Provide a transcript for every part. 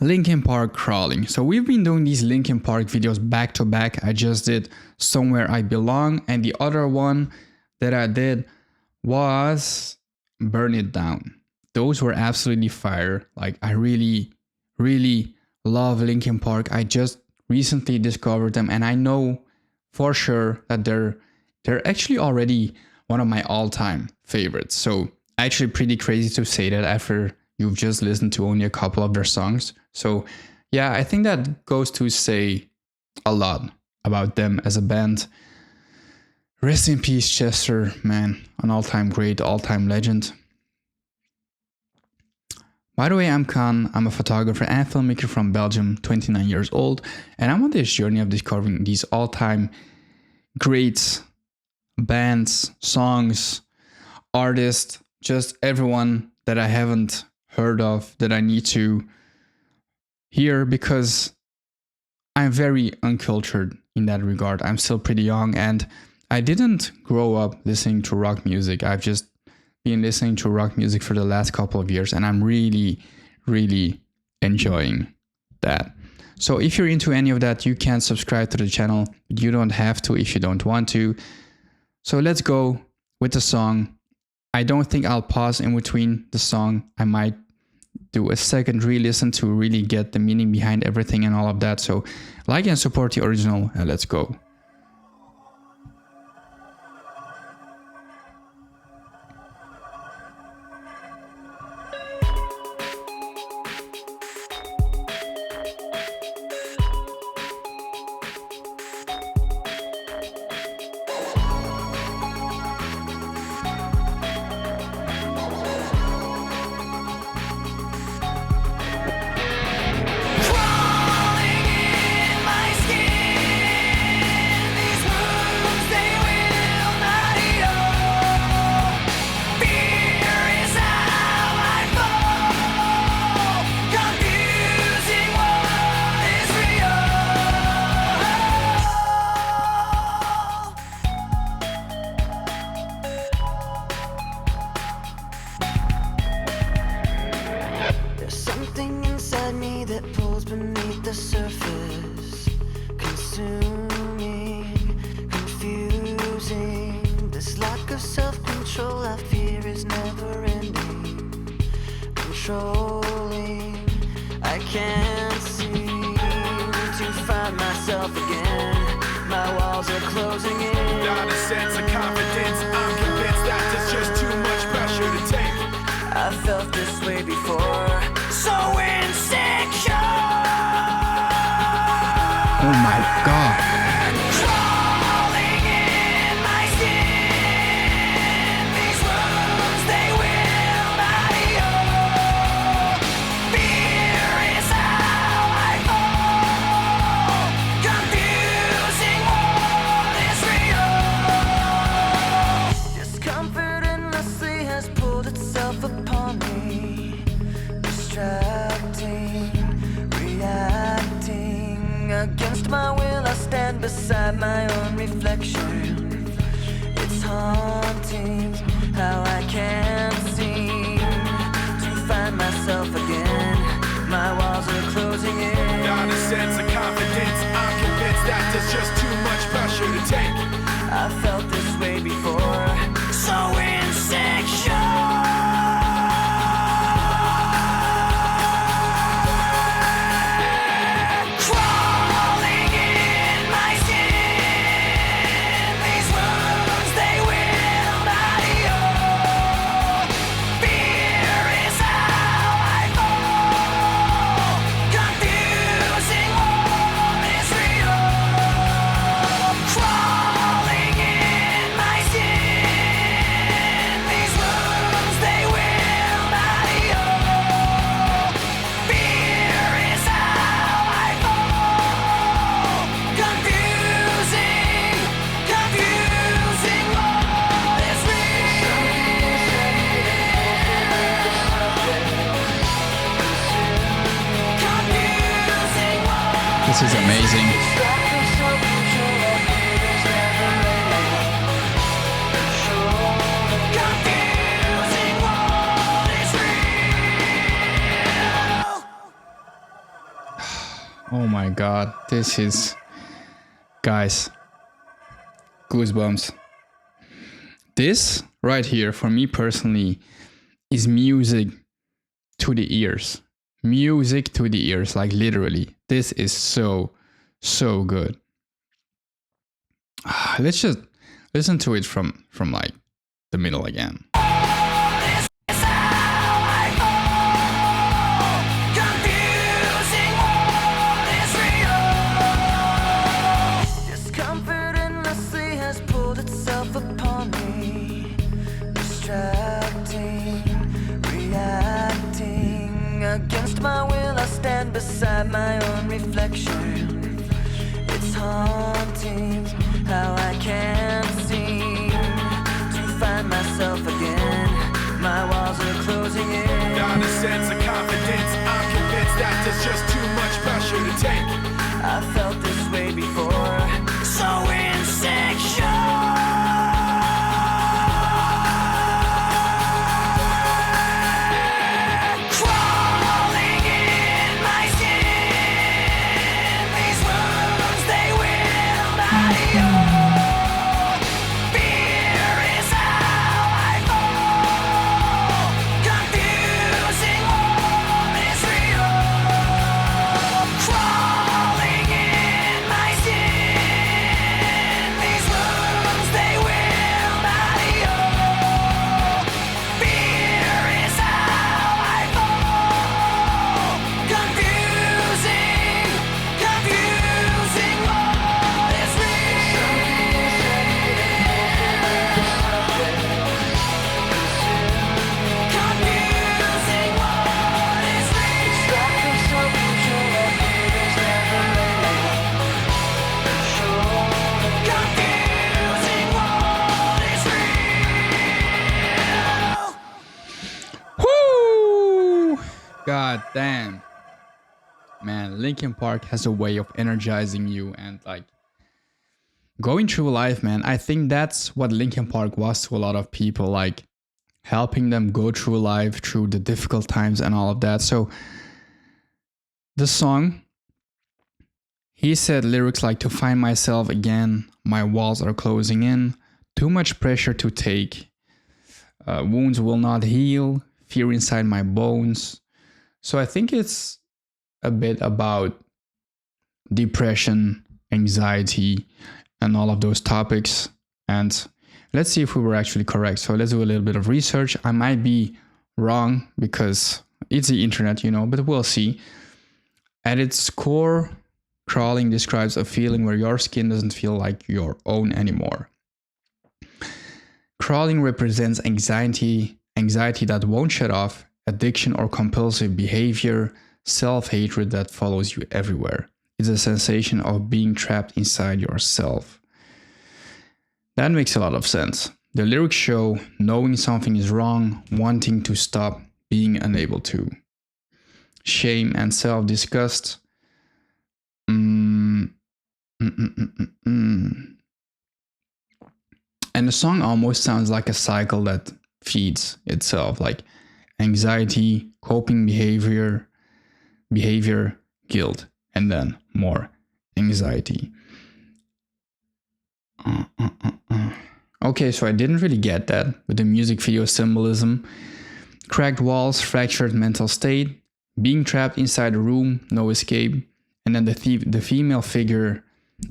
Linkin Park Crawling. So we've been doing these Linkin Park videos back to back. I just did Somewhere I Belong, and the other one that I did was Burn It Down. Those were absolutely fire. Like, I really, really love Linkin Park. I just recently discovered them, and I know for sure that they're actually already one of my all-time favorites. So actually pretty crazy to say that after you've just listened to only a couple of their songs. So yeah, I think that goes to say a lot about them as a band. Rest in peace, Chester, man, an all-time great, all-time legend. By the way, I'm Kaan. I'm a photographer and filmmaker from Belgium, 29 years old, and I'm on this journey of discovering these all-time greats, bands, songs, artists, just everyone that I haven't heard of that I need to hear, because I'm very uncultured in that regard. I'm still pretty young and I didn't grow up listening to rock music. I've just been listening to rock music for the last couple of years, and I'm really, really enjoying that. So if you're into any of that, you can subscribe to the channel. You don't have to if you don't want to. So let's go with the song. I don't think I'll pause in between the song. I might do a second re-listen to really get the meaning behind everything and all of that. So like and support the original, and let's go. I can't seem to find myself again. My walls are closing in. Not a sense of confidence. I'm convinced that there's just too much pressure to take. I felt this way before. So insecure. Oh my God. Against my will, I stand beside my own reflection. It's haunting how I can't seem to find myself again. My walls are closing in. Not a sense of confidence. I'm convinced that there's just too much pressure to take. I felt this way before. So insecure. This is amazing. Oh my god, this is, guys, goosebumps. This right here, for me personally, is music to the ears. Music to the ears, like literally. This is so good. Let's just listen to it from like the middle again. Discomfort endlessly has pulled itself upon me, distracting, reacting. Against my will, I stand beside my own reflection. It's haunting how I can't seem to find myself again. My walls are closing in. Not a sense of confidence. I'm convinced that there's just too much pressure to take. I felt this way before, so insecure. Crawling in my skin, these wounds they will not heal. Fear is how I fall, confusing what is real. Crawling in my skin, these wounds they will not heal. Fear is how I fall, confusing what is real. Confusing what is Woo! God damn. Man, Linkin Park has a way of energizing you and like going through life, man. I think that's what Linkin Park was to a lot of people, like helping them go through life, through the difficult times and all of that. So the song, he said lyrics like, to find myself again, my walls are closing in, too much pressure to take, wounds will not heal, fear inside my bones. So I think it's a bit about depression, anxiety, and all of those topics. And let's see if we were actually correct. So let's do a little bit of research. I might be wrong because it's the internet, but we'll see. At its core, crawling describes a feeling where your skin doesn't feel like your own anymore. Crawling represents anxiety that won't shut off, addiction or compulsive behavior, self-hatred that follows you everywhere. It's a sensation of being trapped inside yourself. That makes a lot of sense. The lyrics show knowing something is wrong, wanting to stop, being unable to. Shame and self-disgust. And the song almost sounds like a cycle that feeds itself, like anxiety, coping behavior, guilt, and then more anxiety. Okay, so I didn't really get that with the music video symbolism. Cracked walls, fractured mental state, being trapped inside a room, no escape, and then the female figure,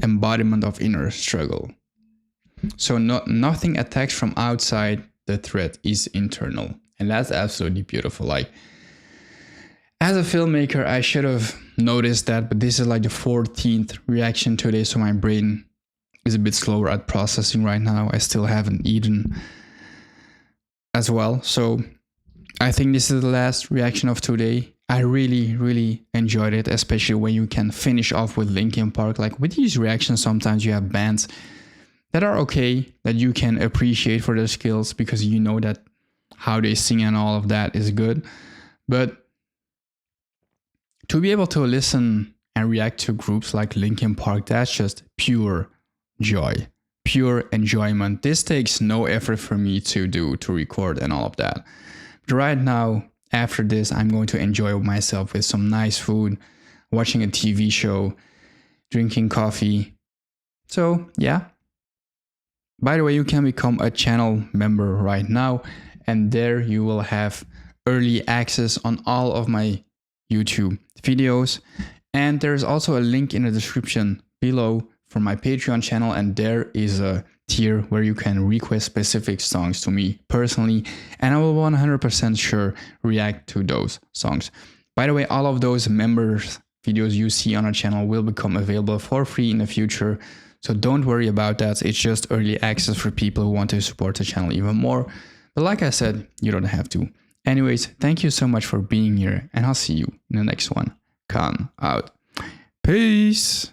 embodiment of inner struggle. So nothing attacks from outside, the threat is internal. And that's absolutely beautiful. Like, as a filmmaker, I should have noticed that, but this is like the 14th reaction today, so my brain is a bit slower at processing right now. I still haven't eaten as well. So I think this is the last reaction of today. I really enjoyed it, especially when you can finish off with Linkin Park. Like with these reactions, sometimes you have bands that are okay, that you can appreciate for their skills because you know that how they sing and all of that is good. But to be able to listen and react to groups like Linkin Park, that's just pure joy, pure enjoyment. This takes no effort for me to do, to record and all of that. But right now, after this, I'm going to enjoy myself with some nice food. watching a TV show, drinking coffee. So yeah. By the way, you can become a channel member right now, and there you will have early access on all of my YouTube videos. And there's also a link in the description below for my Patreon channel, and there is a tier where you can request specific songs to me personally, and I will 100% sure react to those songs. By the way, all of those members videos you see on our channel will become available for free in the future, so don't worry about that. It's just early access for people who want to support the channel even more. But like I said, you don't have to. Anyways, thank you so much for being here, and I'll see you in the next one. Kaan out. Peace.